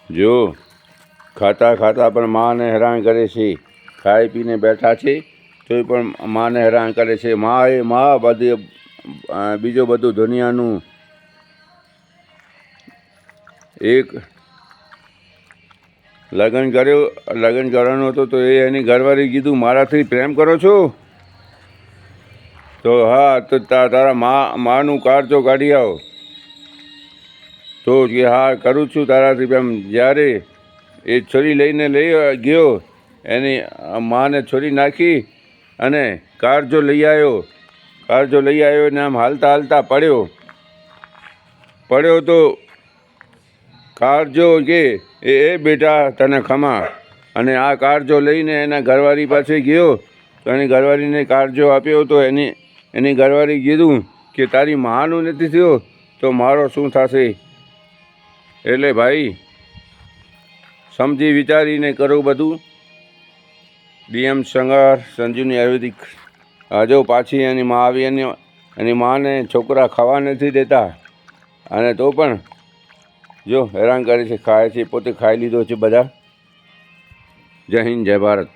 જો ખાતા ખાતા પણ માને હેરાન કરે છે, ખાઈ પીને બેઠા છે તોય પણ માને હેરાન કરે છે. મા એ મા બધી બીજું બધું દુનિયાનું. એક લગ્ન કરવાનું હતું તો એ એની ઘરવાળી કીધું મારાથી પ્રેમ કરો છો? તો હા, તો તારા માનું કારજો કાઢી આવો. તો કે હા કરું છું તારાથી પ્રેમ. જ્યારે એ છોરી લઈ ગયો, એની માને છોરી નાખી અને કારજો લઈ આવ્યો ને આમ હાલતા હાલતા પડ્યો તો કારજો કે એ બેટા તને ખમા. અને આ કારજો લઈને એના ઘરવાળી પાસે ગયો તો એની ઘરવાળીને કારજો આપ્યો. તો એની ઘરવાળી કીધું કે તારી માનું નથી થયો તો મારો શું થશે? એટલે ભાઈ સમજી વિચારીને કરો બધું. ડીએમ સંઘાર સંજીવની આયુર્વેદિક. જો પાછી એની મા આવી, એની માને છોકરા ખાવા નથી દેતા અને તો પણ જો હેરાન કરે છે, ખાય છે, પોતે ખાઈ લીધો છે બધા. જય હિન્દ, જય ભારત.